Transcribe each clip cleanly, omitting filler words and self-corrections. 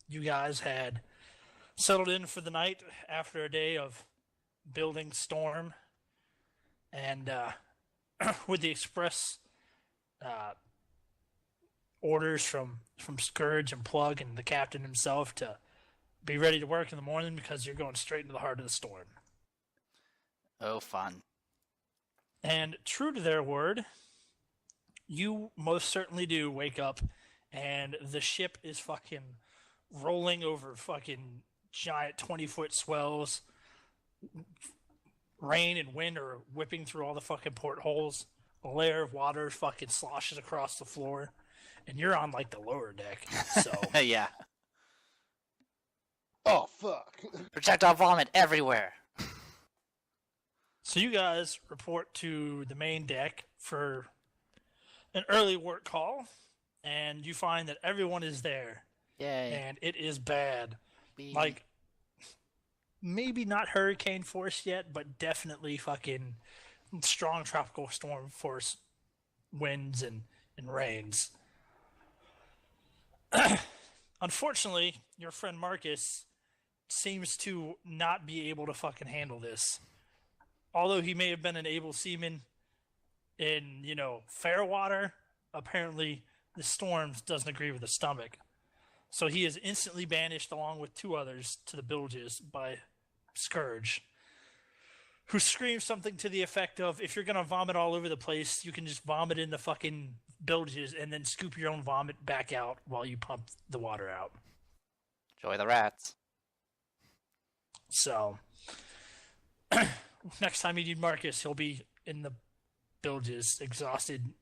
you guys had settled in for the night after a day of building storm, and with the express uh, orders from Scourge and Plug and the captain himself to be ready to work in the morning because you're going straight into the heart of the storm. Oh, fun. And true to their word, you most certainly do wake up and the ship is fucking rolling over fucking giant 20-foot swells. Rain and wind are whipping through all the fucking portholes. A layer of water fucking sloshes across the floor. And you're on like the lower deck. So Yeah. Oh, fuck. Projectile vomit everywhere. So you guys report to the main deck for an early work call, and you find that everyone is there. Yay. And it is bad. Be- Like, maybe not hurricane force yet, but definitely fucking strong tropical storm force winds and rains. Unfortunately, your friend Marcus seems to not be able to fucking handle this. Although he may have been an able seaman in, fair water, apparently the storms doesn't agree with his stomach. So he is instantly banished along with two others to the bilges by Scourge, who screams something to the effect of, if you're going to vomit all over the place, you can just vomit in the fucking bilges and then scoop your own vomit back out while you pump the water out. Enjoy the rats. So, next time you need Marcus, he'll be in the bilges, exhausted,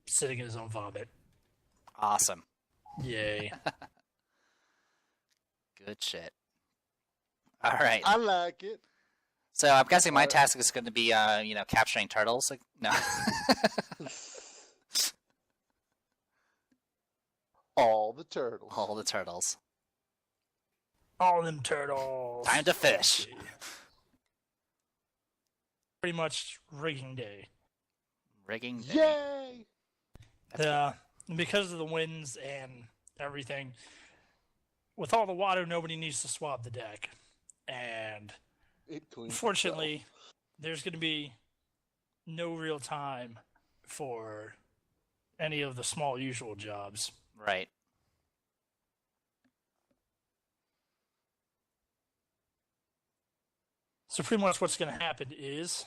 sitting in his own vomit. Awesome. Yay. Good shit. All right. I like it. So I'm guessing my task is going to be, capturing turtles. Like, no. All the turtles. All the turtles. All them turtles. Time to fish. Pretty much rigging day. Rigging day. Yay! Because of the winds and everything, with all the water, nobody needs to swab the deck. And unfortunately, there's going to be no real time for any of the small usual jobs. Right. So pretty much what's going to happen is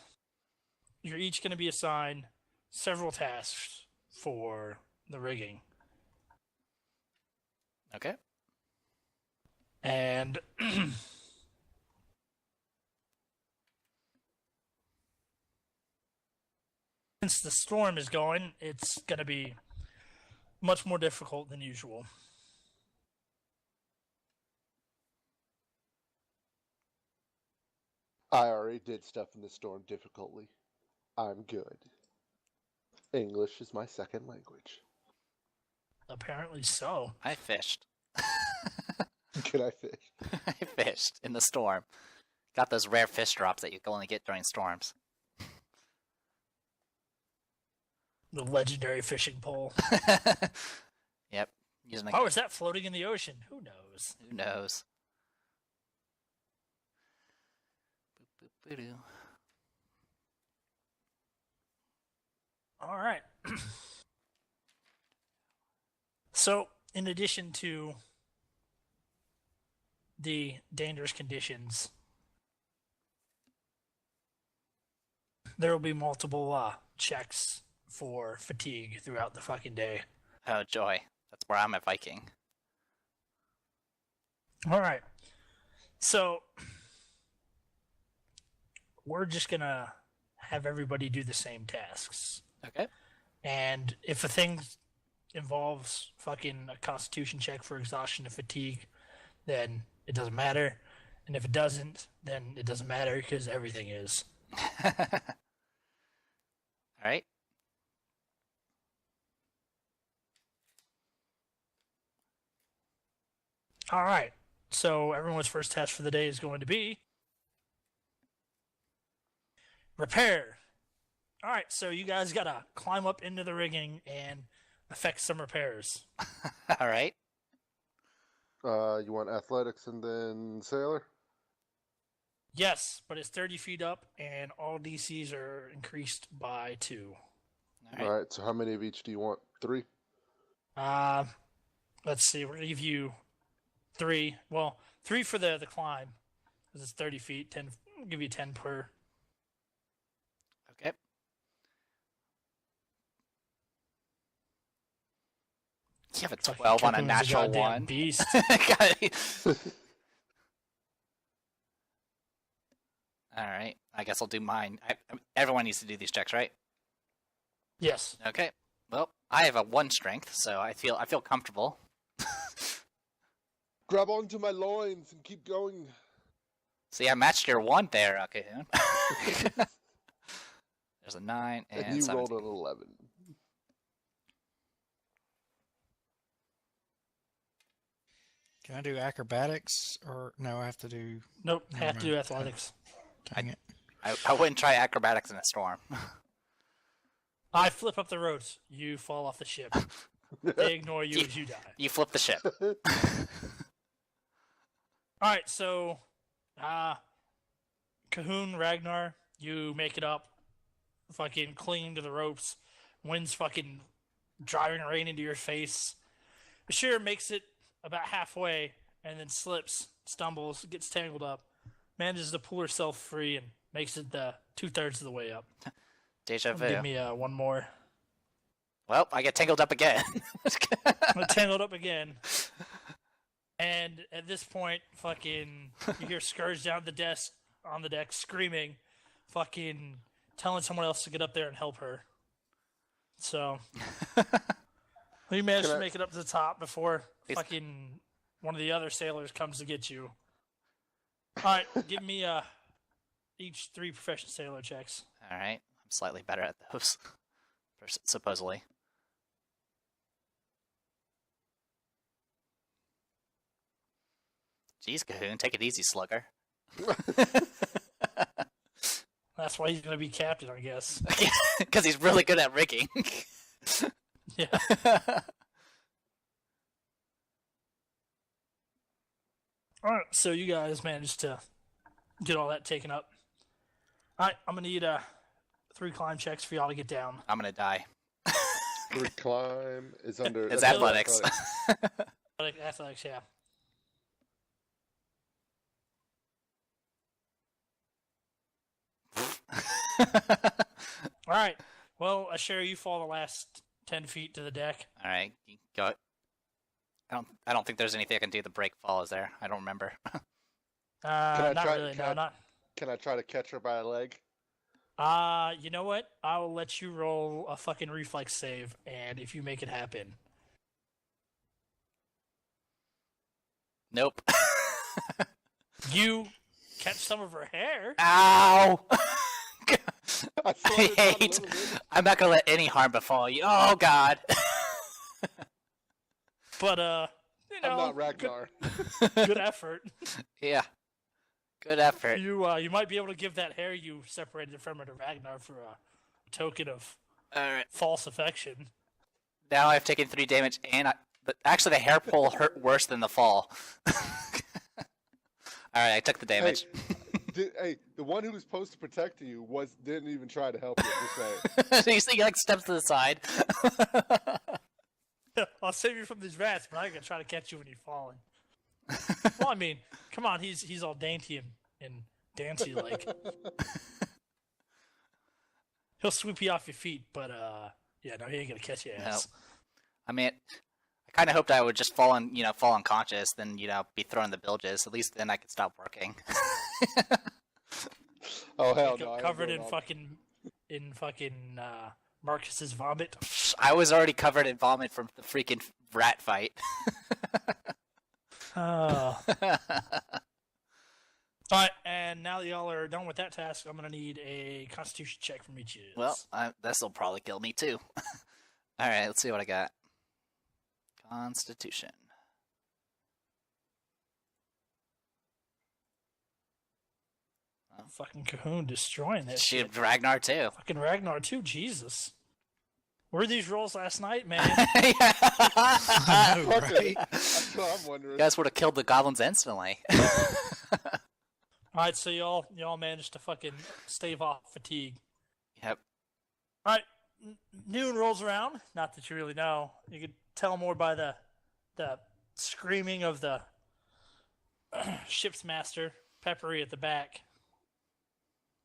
you're each going to be assigned several tasks for the rigging. Okay. And since the storm is going, it's going to be much more difficult than usual. I already did stuff in the storm difficultly. I'm good. English is my second language. Apparently so. I fished. Can I fish? I fished in the storm. Got those rare fish drops that you can only get during storms. The legendary fishing pole. Yep. Using How is that floating in the ocean? Who knows? Who knows? Boop, boop, boo-doo. All right. So, in addition to the dangerous conditions, there will be multiple checks for fatigue throughout the fucking day. Oh, joy. That's where I'm a Viking. All right. So, we're just going to have everybody do the same tasks. Okay. And if a thing involves fucking a constitution check for exhaustion and fatigue, then it doesn't matter. And if it doesn't, then it doesn't matter because everything is. All right. All right. So everyone's first task for the day is going to be repair. All right. So you guys got to climb up into the rigging and effect some repairs. All right. You want athletics and then sailor? Yes, but it's 30 feet up, and all DCs are increased by 2. All All right. right. So how many of each do you want? 3. Let's see. We're gonna give you 3. Well, 3 for the climb, because it's 30 feet. 10. We'll give you 10 per. Okay. You have a Fucking 12 on a Cahoon's natural goddamn 1. beast. All right. I guess I'll do mine. Everyone needs to do these checks, right? Yes. Okay. Well, I have a 1 strength, so I feel comfortable. Grab onto my loins and keep going. See, I matched your 1 there, Cahoon. There's a 9 and And you 17. rolled an 11. Can I do acrobatics or no? I have to do. Nope. Never Have to do mind. athletics. Dang it! I wouldn't try acrobatics in a storm. I flip up the ropes. You fall off the ship. They ignore you as you die. You flip the ship. All right, so, Cahoon, Ragnar, you make it up, fucking clinging to the ropes. Wind's fucking driving rain into your face. Bashir makes it about halfway and then slips, stumbles, gets tangled up, manages to pull herself free and makes it 2/3 of the way up. Deja vu. Give me one more. Well, I get tangled up again. I'm tangled up again. And at this point, fucking, you hear Scourge down on the deck screaming, fucking telling someone else to get up there and help her. So, we managed to make it up to the top before fucking one of the other sailors comes to get you. All right, give me each 3 professional sailor checks. All right. I'm slightly better at those, supposedly. Jeez, Cahoon, take it easy, slugger. That's why he's going to be captain, I guess. Because he's really good at rigging. Yeah. All right, so you guys managed to get all that taken up. All right, I'm going to need 3 climb checks for y'all to get down. I'm going to die. 3 climb is under. It's that's athletics. Athletics, yeah. All right. Well, Ashera, you fall the last 10 feet to the deck. All right, you go. I don't think there's anything I can do to break fall, is there? I don't remember. Not really. No, not. Can I try to catch her by a leg? You know what? I will let you roll a fucking reflex save, and if you make it happen. Nope. You catch some of her hair. Ow! I I hate. I'm not gonna let any harm befall you. Oh God. But you know, I'm not Ragnar. good effort. Yeah. Good effort. You might be able to give that hair you separated from her to Ragnar for a token of All right. false affection. Now I've taken 3 damage, and but actually the hair pull hurt worse than the fall. All right, I took the damage. Hey, the one who was supposed to protect you didn't even try to help you. Just saying. So he like steps to the side. I'll save you from these rats, but I'm gonna try to catch you when you're falling. Well, I mean, come on, he's all dainty and dancy like. He'll sweep you off your feet, but yeah, no, he ain't gonna catch your ass. No. I mean, I kind of hoped I would just fall unconscious, then be thrown in the bilges. At least then I could stop working. Oh hell no! Covered in fucking Marcus's vomit. I was already covered in vomit from the freaking rat fight. All right, and now that y'all are done with that task, I'm gonna need a Constitution check from each of you. Well, this'll probably kill me too. All right, let's see what I got. Constitution. Fucking Cahoon destroying that shit. Shit, Ragnar too. Fucking Ragnar too, Jesus. Were these rolls last night, man? I know, Fuck right? it. That's what I'm wondering. You guys would have killed the goblins instantly. All right, so y'all managed to fucking stave off fatigue. Yep. All right, noon rolls around. Not that you really know. You could tell more by the screaming of the ship's master, Peppery, at the back.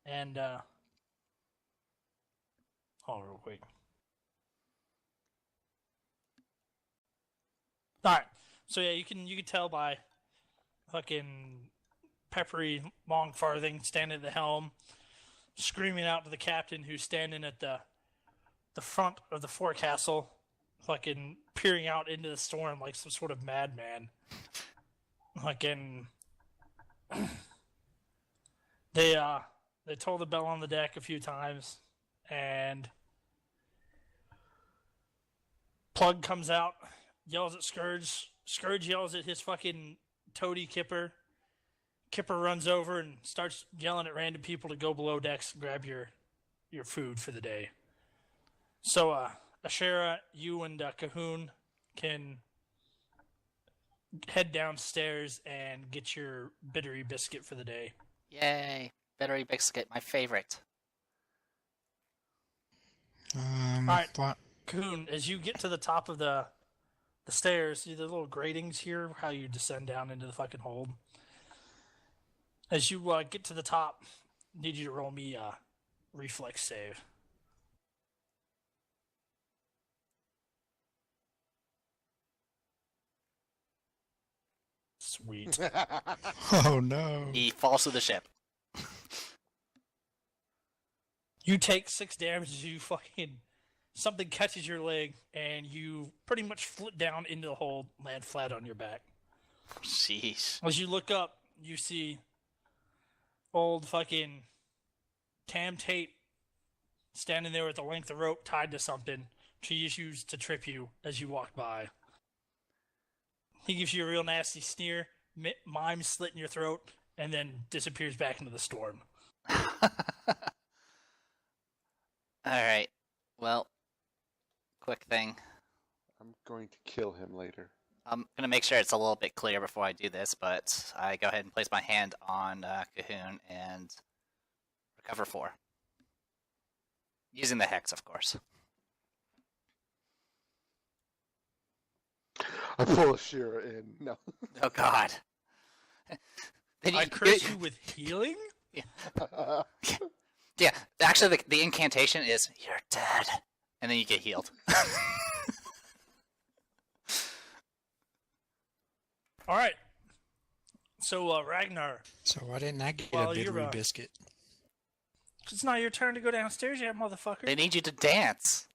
And hold on real quick. All right, so yeah, you can tell by fucking Peppery Long Farthing standing at the helm, screaming out to the captain who's standing at the front of the forecastle, fucking peering out into the storm like some sort of madman. Fucking they told the bell on the deck a few times, and Plug comes out, yells at Scourge. Scourge yells at his fucking toady Kipper. Kipper runs over and starts yelling at random people to go below decks and grab your food for the day. So, Ashera, you and Cahoon can head downstairs and get your bittery biscuit for the day. Yay. Battery biscuit, my favorite. All right, What? Cahoon, as you get to the top of the stairs, see the little gratings here, how you descend down into the fucking hold. As you get to the top, I need you to roll me a reflex save. Sweet. Oh no. He falls to the ship. You take 6 damage as you fucking... Something catches your leg, and you pretty much flip down into the hole, land flat on your back. Sheesh. As you look up, you see old fucking Tam Tate standing there with a length of rope tied to something she used to trip you as you walk by. He gives you a real nasty sneer, mime slit in your throat, and then disappears back into the storm. Alright. Well, quick thing. I'm going to kill him later. I'm going to make sure it's a little bit clear before I do this, but I go ahead and place my hand on Cahoon and recover 4. Using the hex, of course. I pull Ashera in. No. Oh, God. Then I curse you with healing? Yeah, actually, the incantation is, "You're dead," and then you get healed. All right. So, Ragnar, So why didn't I get Well, a you're, bittery biscuit? it's not your turn to go downstairs yet, motherfucker. They need you to dance.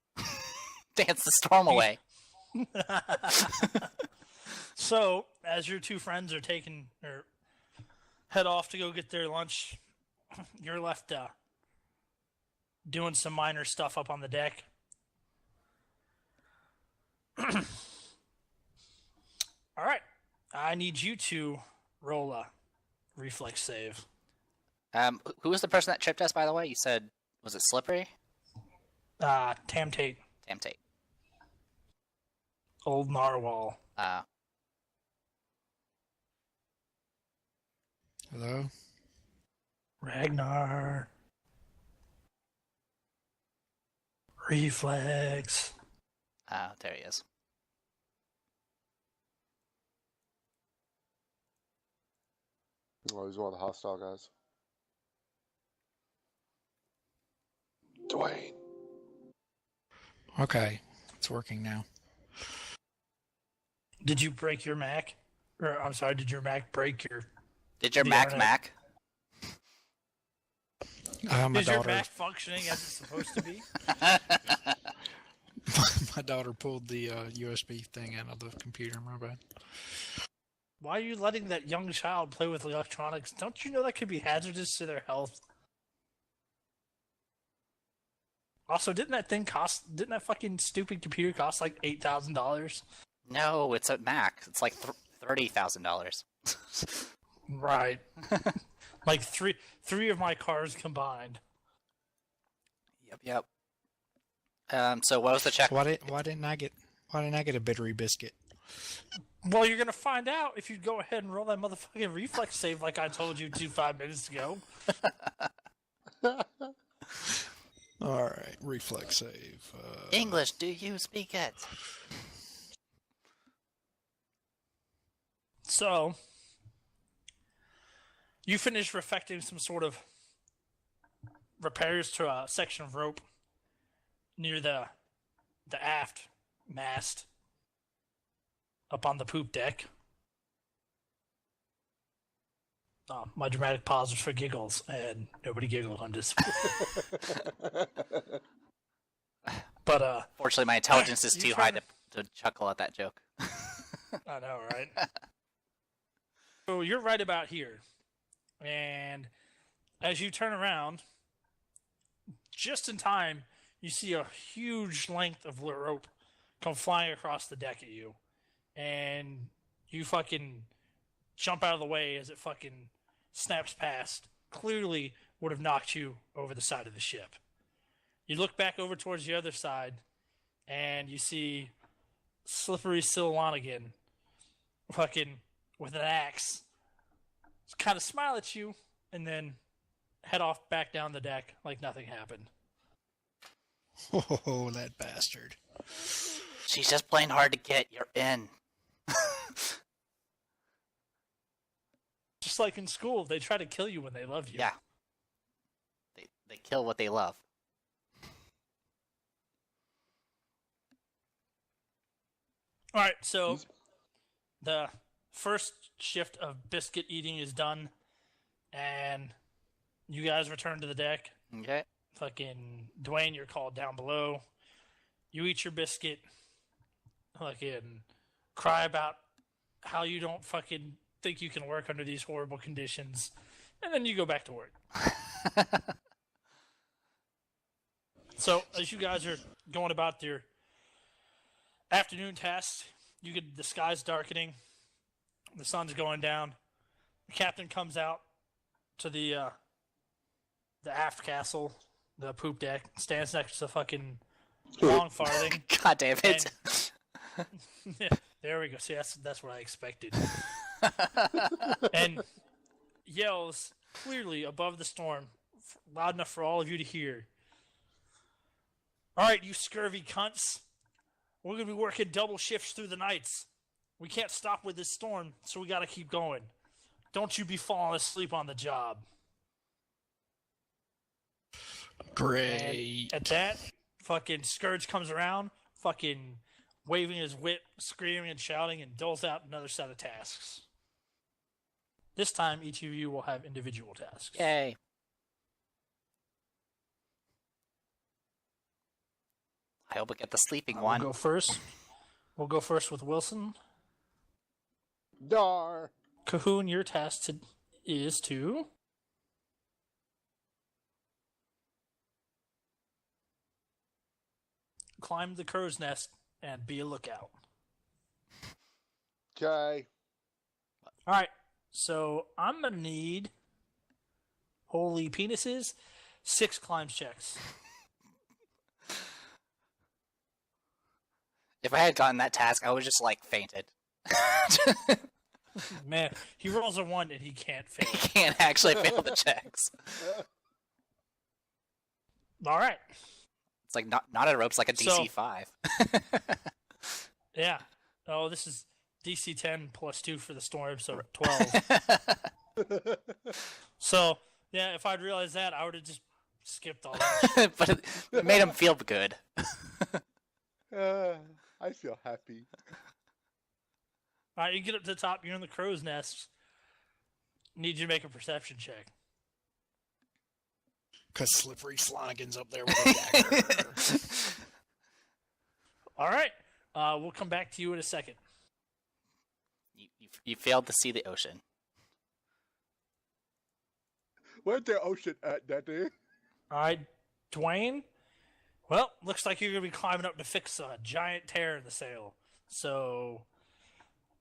Dance the storm away. So, as your two friends are head off to go get their lunch, you're left doing some minor stuff up on the deck. All right, I need you to roll a reflex save. Who was the person that tripped us, by the way? You said, was it Slippery? Tam Tate, Damn Tate. old narwhal. Hello? Ragnar. Reflex. There he is. Oh, he's one of the hostile guys. Dwayne. Okay. It's working now. Did you break your Mac? Or, I'm sorry, did your Mac break your... Did your The Mac internet. Mac? My Is your daughter, Mac functioning as it's supposed to be? my daughter pulled the USB thing out of the computer. My bad. Why are you letting that young child play with electronics? Don't you know that could be hazardous to their health? Also, didn't that fucking stupid computer cost like $8,000? No, it's a Mac. It's like $30,000. Right. Like three of my cars combined. Yep. So what was the check? Why didn't I get a bittery biscuit? Well, you're gonna find out if you go ahead and roll that motherfucking reflex save like I told you 5 minutes ago. All right, reflex save. English, do you speak it? So, you finish effecting some sort of repairs to a section of rope near the aft mast up on the poop deck. My dramatic pause was for giggles, and nobody giggled on this. But Fortunately, my intelligence is You too high trying to chuckle at that joke. I know, right? So you're right about here, and as you turn around, just in time, you see a huge length of rope come flying across the deck at you, and you fucking jump out of the way as it fucking snaps past. Clearly would have knocked you over the side of the ship. You look back over towards the other side, and you see Slippery Silwanigan fucking with an axe. Just kind of smile at you, and then head off back down the deck like nothing happened. Oh, that bastard. She's just plain hard to get. You're in. Just like in school, they try to kill you when they love you. Yeah. They kill what they love. All right, so the first shift of biscuit eating is done, and you guys return to the deck. Okay. Fucking Dwayne, you're called down below. You eat your biscuit. Fucking cry about how you don't fucking think you can work under these horrible conditions, and then you go back to work. So as you guys are going about your afternoon tasks, you get the sky's darkening, the sun's going down. The captain comes out to the aft castle, the poop deck, stands next to fucking long farthing. God damn it. Yeah, there we go. See, that's what I expected. And yells clearly above the storm, loud enough for all of you to hear. All right, you scurvy cunts. We're going to be working double shifts through the nights. We can't stop with this storm, so we got to keep going. Don't you be falling asleep on the job. Great. And at that, fucking Scourge comes around, fucking waving his whip, screaming and shouting, and doles out another set of tasks. This time, each of you will have individual tasks. Yay. I hope we get the sleeping one. We'll go first. We'll go first with Wilson. Dar. Cahoon, your task is to climb the crow's nest and be a lookout. Okay. All right, so I'm gonna need holy penises, 6 climb checks. If I had gotten that task, I would just like fainted. Man, he rolls a 1 and he can't fail. He can't actually fail the checks. All right. It's like not a rope, it's like a DC 5. Yeah. Oh, this is DC 10 plus 2 for the storm, so 12. So, yeah, if I'd realized that, I would have just skipped all that. But it made him feel good. I feel happy. All right, you get up to the top. You're in the crow's nest. Need you to make a perception check. Because Slippery Slonigan's up there with a dagger. All right. We'll come back to you in a second. You failed to see the ocean. Where's the ocean at, Daddy? All right, Dwayne. Well, looks like you're going to be climbing up to fix a giant tear in the sail. So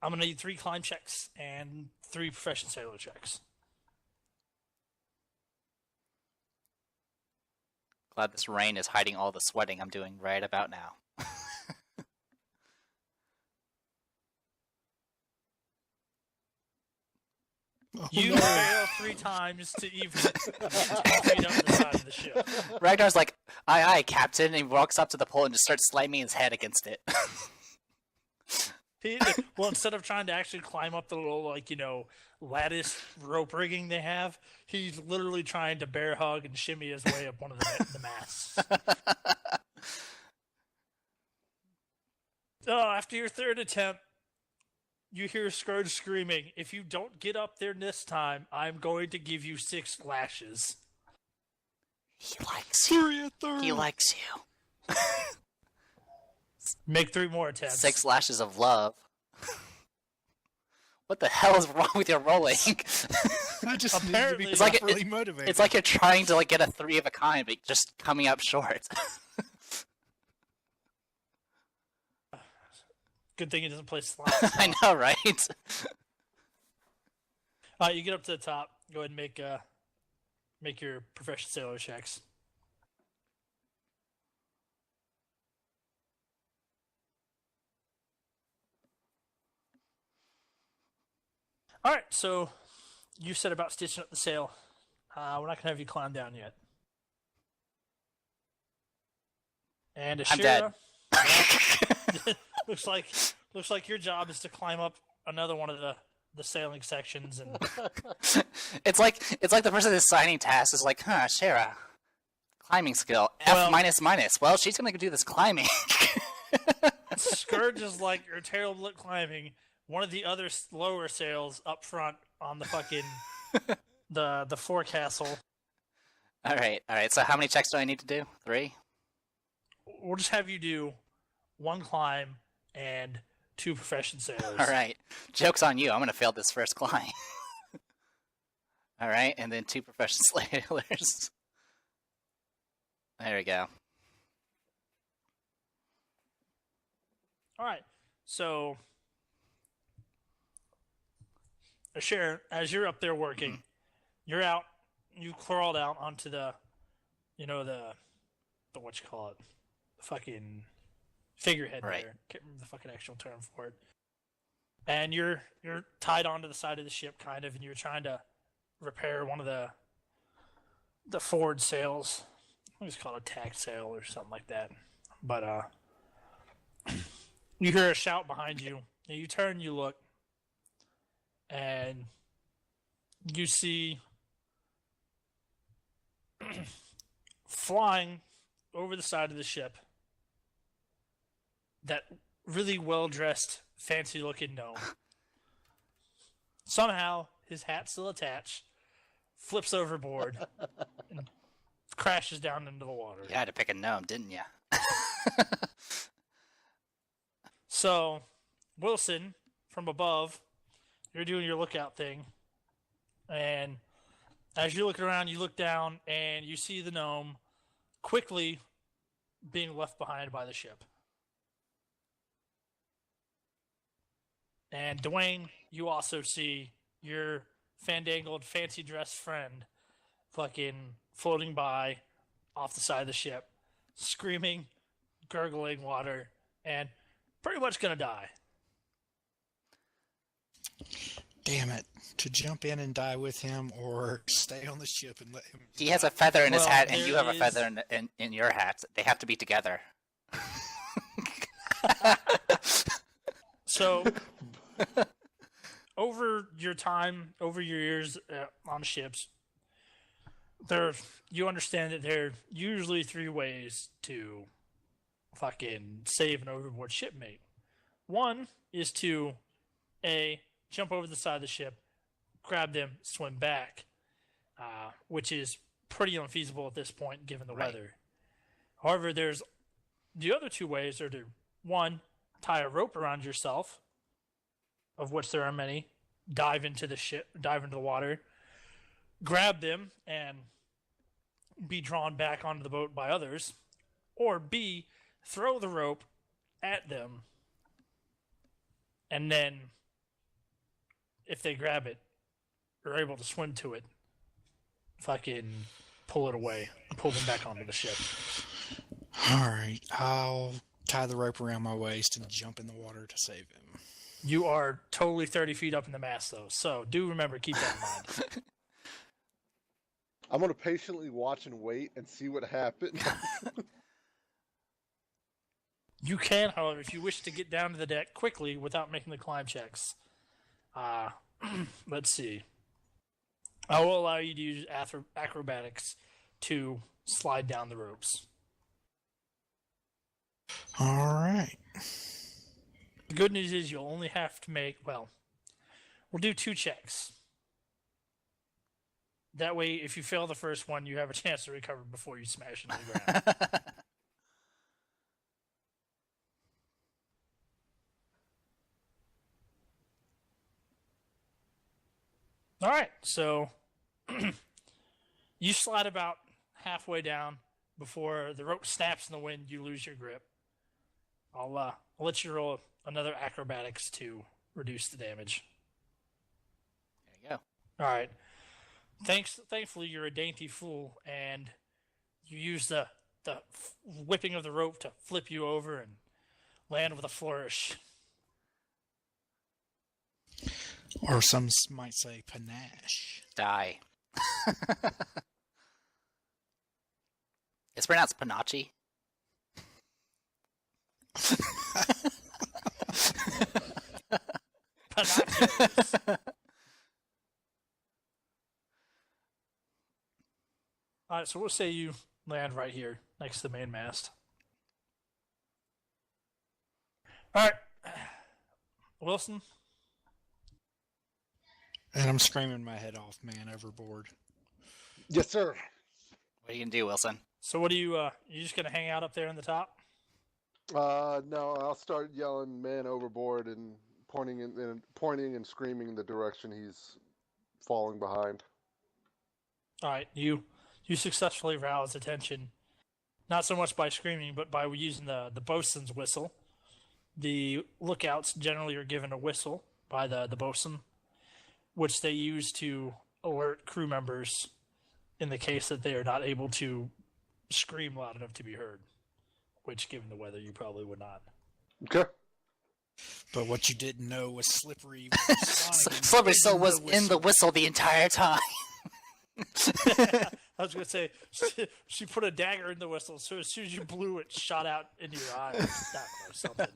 I'm going to need 3 climb checks and 3 profession sailor checks. Glad this rain is hiding all the sweating I'm doing right about now. You fail 3 times to even get 10 feet up the side of the ship. Ragnar's like, aye, Captain, and he walks up to the pole and just starts slamming his head against it. Well, instead of trying to actually climb up the little, like, lattice rope rigging they have, he's literally trying to bear hug and shimmy his way up one of the masts. After your 3rd attempt, you hear Scourge screaming, "If you don't get up there this time, I'm going to give you 6 lashes." He likes you. He likes you. Make 3 more attempts. 6 lashes of love. What the hell is wrong with your rolling? I just Apparently- need to It's be like properly motivated. It's like you're trying to get a 3 of a kind, but just coming up short. Good thing he doesn't play slots. I know, right? You get up to the top. Go ahead and make your professional sailor checks. All right, so you said about stitching up the sail. We're not gonna have you climb down yet. And I'm dead. Ashira, looks like your job is to climb up another one of the sailing sections, and It's like the person that's signing tasks is like, Shara, climbing skill F minus. Well, she's gonna do this climbing. Scourge is like, you're terrible at climbing. One of the other lower sails up front on the fucking the forecastle. All right. So how many checks do I need to do? 3. We'll just have you do 1 climb and 2 profession sailors. All right. Joke's on you. I'm gonna fail this first climb. All right, and then 2 profession sailors. There we go. All right. So, Ashira, as you're up there working, you're out. You crawled out onto the what you call it, the fucking figurehead Right. there. Can't remember the fucking actual term for it. And you're tied onto the side of the ship, kind of, and you're trying to repair one of the forward sails. I think it's called a tack sail or something like that. But you hear a shout behind you, and you turn, you look, and you see flying over the side of the ship that really well-dressed, fancy-looking gnome. Somehow, his hat's still attached, flips overboard, and crashes down into the water. You had to pick a gnome, didn't you? So, Wilson, from above, you're doing your lookout thing, and as you're looking around, you look down, and you see the gnome quickly being left behind by the ship. And Dwayne, you also see your fandangled, fancy-dressed friend fucking floating by off the side of the ship, screaming, gurgling water, and pretty much gonna die. Damn it. To jump in and die with him or stay on the ship and let him... He has a feather in his Well, hat, and there you have a is- feather in your hat. They have to be together. So, over your time, over your years on ships, you understand that there are usually 3 ways to fucking save an overboard shipmate. One is to A, jump over the side of the ship, grab them, swim back, which is pretty unfeasible at this point given the Right. weather. However, there's the other 2 ways are to, 1, tie a rope around yourself, of which there are many, dive into the water, grab them, and be drawn back onto the boat by others, or B, throw the rope at them, and then if they grab it, are able to swim to it, fucking pull it away, pull them back onto the ship. Alright, I'll tie the rope around my waist and jump in the water to save him. You are totally 30 feet up in the mast, though. So do remember, keep that in mind. I'm gonna patiently watch and wait and see what happens. You can, however, if you wish to get down to the deck quickly without making the climb checks. Let's see. I will allow you to use acrobatics to slide down the ropes. All right. The good news is you'll only have to make, well, we'll do 2 checks. That way, if you fail the first one, you have a chance to recover before you smash into the ground. All right, so you slide about halfway down before the rope snaps in the wind. You lose your grip. I'll let you roll another acrobatics to reduce the damage. There you go. All right. Thankfully, you're a dainty fool, and you use the whipping of the rope to flip you over and land with a flourish. Or some might say panache. Die. It's pronounced panache. Panaches. All right, so we'll say you land right here next to the main mast. All right, Wilson. And I'm screaming my head off, man, overboard. Yes, sir. What are you gonna do, Wilson? So what do you just gonna hang out up there in the top? No, I'll start yelling "man overboard" and pointing and screaming in the direction he's falling behind. All right, you successfully rouse attention, not so much by screaming, but by using the bosun's whistle. The lookouts generally are given a whistle by the bosun, which they use to alert crew members in the case that they are not able to scream loud enough to be heard, which, given the weather, you probably would not. Okay. But what you didn't know was Slippery. Slippery still was in the whistle the entire time. I was going to say, she put a dagger in the whistle, so as soon as you blew it, shot out into your eye. Or something.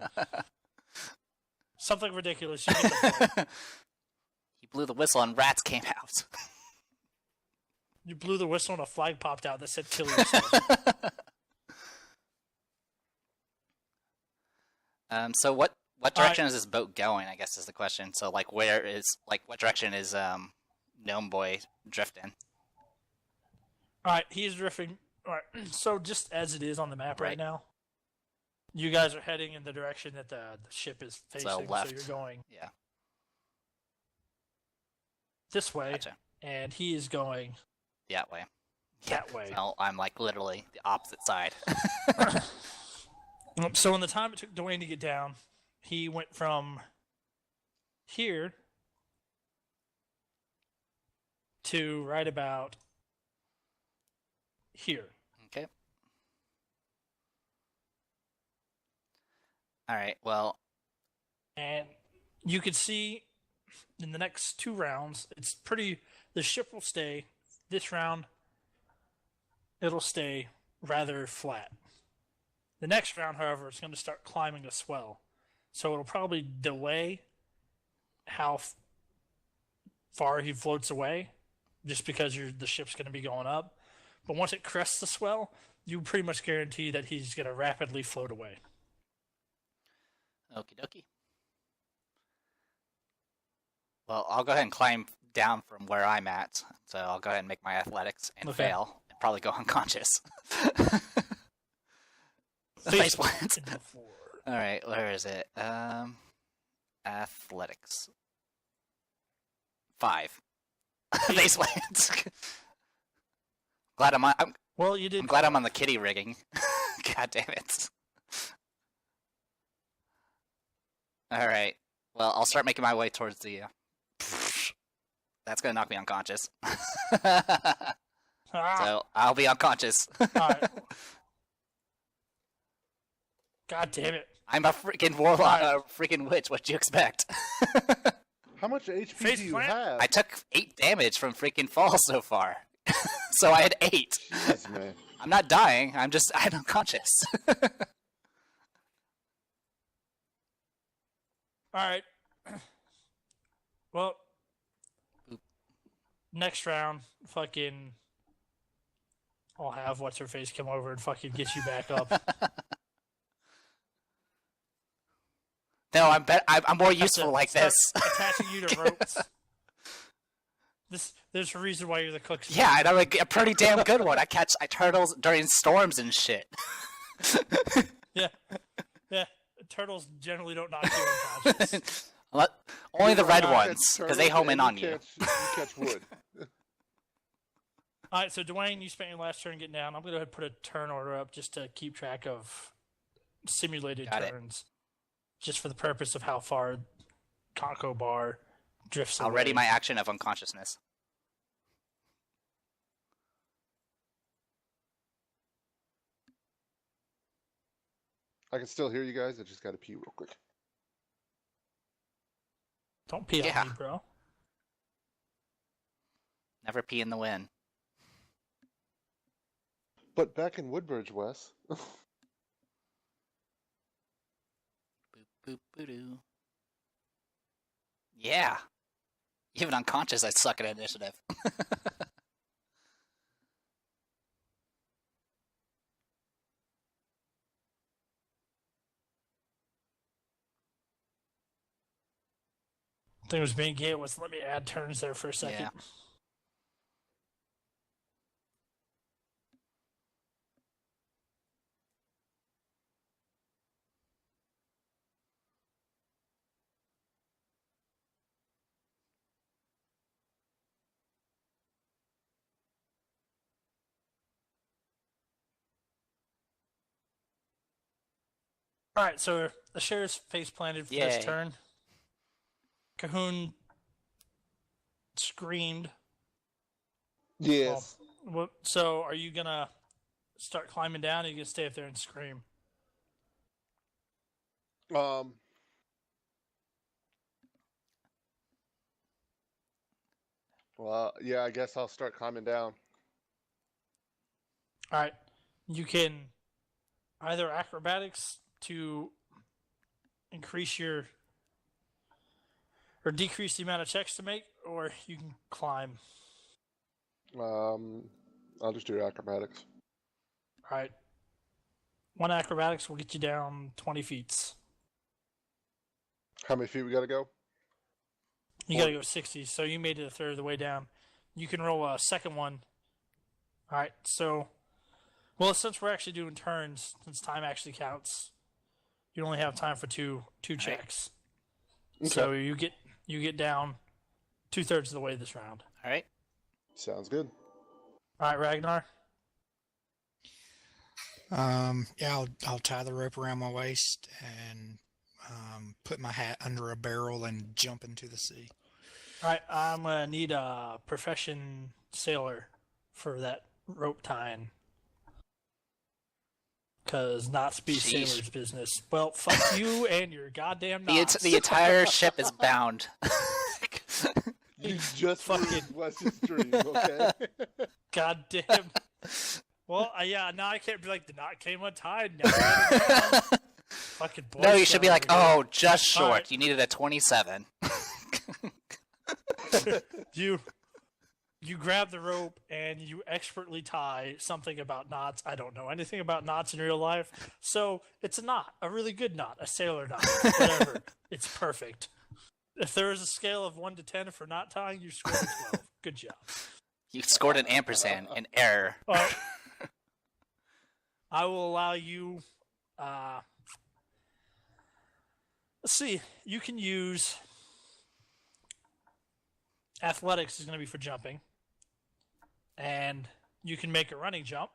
Something ridiculous. You get the point. He blew the whistle and rats came out. You blew the whistle and a flag popped out that said "kill yourself." So what direction is this boat going? I guess is the question. So like, what direction is Gnome Boy drifting? All right, he's drifting. All right, so just as it is on the map right Right. now, you guys are heading in the direction that the ship is facing. So left. you're going Yeah. this way, Gotcha. and he is going That way. that way. So I'm like literally the opposite side. So in the time it took Dwayne to get down, he went from here to right about here. Okay. All right. Well, And you can see in the next 2 rounds, the ship will stay, this round, it'll stay rather flat. The next round, however, it's going to start climbing a swell. So it'll probably delay how far he floats away, just because the ship's going to be going up. But once it crests the swell, you pretty much guarantee that he's going to rapidly float away. okie dokie. Well, I'll go ahead and climb down from where I'm at. So I'll go ahead and make my athletics and Okay. fail and probably go unconscious. Face Face plant. into the floor. All right, where is it? Athletics. 5. Face plant. Glad I'm Well, you did. I'm glad I'm on the kitty rigging. God damn it. All right. Well, I'll start making my way towards the. That's gonna knock me unconscious. Ah, So I'll be unconscious. all right. God damn it. I'm a freaking warlock, a freaking witch. What'd you expect? How much HP Face do you plant? have? I took 8 damage from freaking fall so far. So I had 8. Jeez, man. I'm not dying. I'm unconscious. Alright. Well, next round, fucking... I'll have What's-Her-Face come over and fucking get you back up. No, I'm more useful like this. Attaching you to ropes. There's a reason why you're the cook. Yeah, and I'm a pretty damn good one. I catch turtles during storms and shit. Yeah. Turtles generally don't knock you unconscious. Only the red You ones, catch because they turtles home in and on you. You catch wood. Alright, so Dwayne, you spent your last turn getting down. I'm going to put a turn order up just to keep track of simulated Got it. turns. Just for the purpose of how far Conco Bar drifts away. I'll ready my action of unconsciousness. I can still hear you guys. I just got to pee real quick. Don't pee Yeah. on me, bro. Never pee in the wind. But back in Woodbridge, Wes. Boop, boop, boo-doo. Yeah. Even unconscious, I suck at initiative. I think it was being gay was let me add turns there for a second. Yeah. Alright, so the sheriff's face planted for this Yay. turn. Cahoon screamed. Yes. So are you gonna start climbing down, or are you gonna stay up there and scream? Well, yeah, I guess I'll start climbing down. Alright. You can either acrobatics to increase your or decrease the amount of checks to make, or you can climb. I'll just do acrobatics. Alright. 1 acrobatics will get you down 20 feet. How many feet we got to go? You gotta go 60, so you made it a third of the way down. You can roll a second one. Alright, so... Well, since we're actually doing turns, since time actually counts, you only have time for two checks. Okay. So you get down 2/3 of the way this round. Alright. Sounds good. Alright, Ragnar? Yeah, I'll tie the rope around my waist and put my hat under a barrel and jump into the sea. Alright, I'm gonna need a profession sailor for that rope tying. Because knots be Sheesh. sailor's business. Well, fuck you and your goddamn knots. The entire ship is bound. You just fucking- ruined Wes's dream, okay? Goddamn. Well, yeah, now I can't be like, the knot came untied. Now I gotta down. Fucking boy No, you should be like, scout oh, just short. Alright. You needed a 27. over here. You grab the rope and you expertly tie something about knots. I don't know anything about knots in real life. So it's a knot, a really good knot, a sailor knot, whatever. It's perfect. If there is a scale of 1 to 10 for knot tying, you scored a 12. Good job. You scored an ampersand, an error. All right. I will allow you. Let's see. You can use athletics is going to be for jumping, and you can make a running jump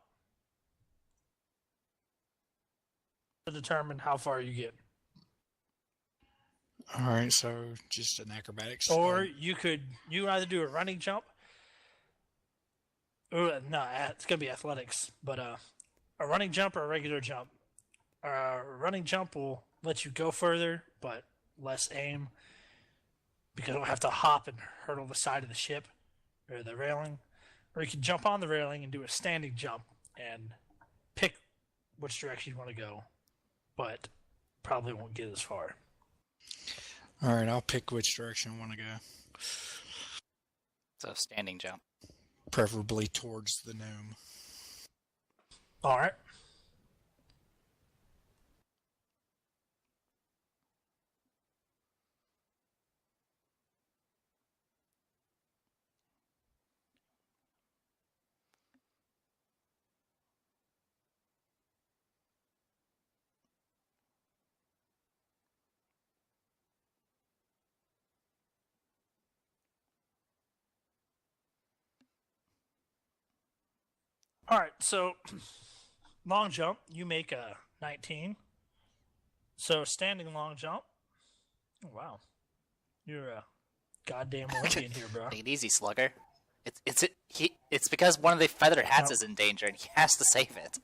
to determine how far you get. All right, so just an acrobatics. Or you can either do a running jump. Or, no, it's going to be athletics, but a running jump or a regular jump. A running jump will let you go further, but less aim because you'll have to hop and hurdle the side of the ship or the railing. Or you can jump on the railing and do a standing jump and pick which direction you want to go, but probably won't get as far. All right, I'll pick which direction I want to go. So standing jump. Preferably towards the gnome. All right. All right, so long jump, you make a 19. So standing long jump. Oh, wow. You're a goddamn Olympian here, bro. Take it easy, slugger. It's because one of the feather hats is in danger and he has to save it.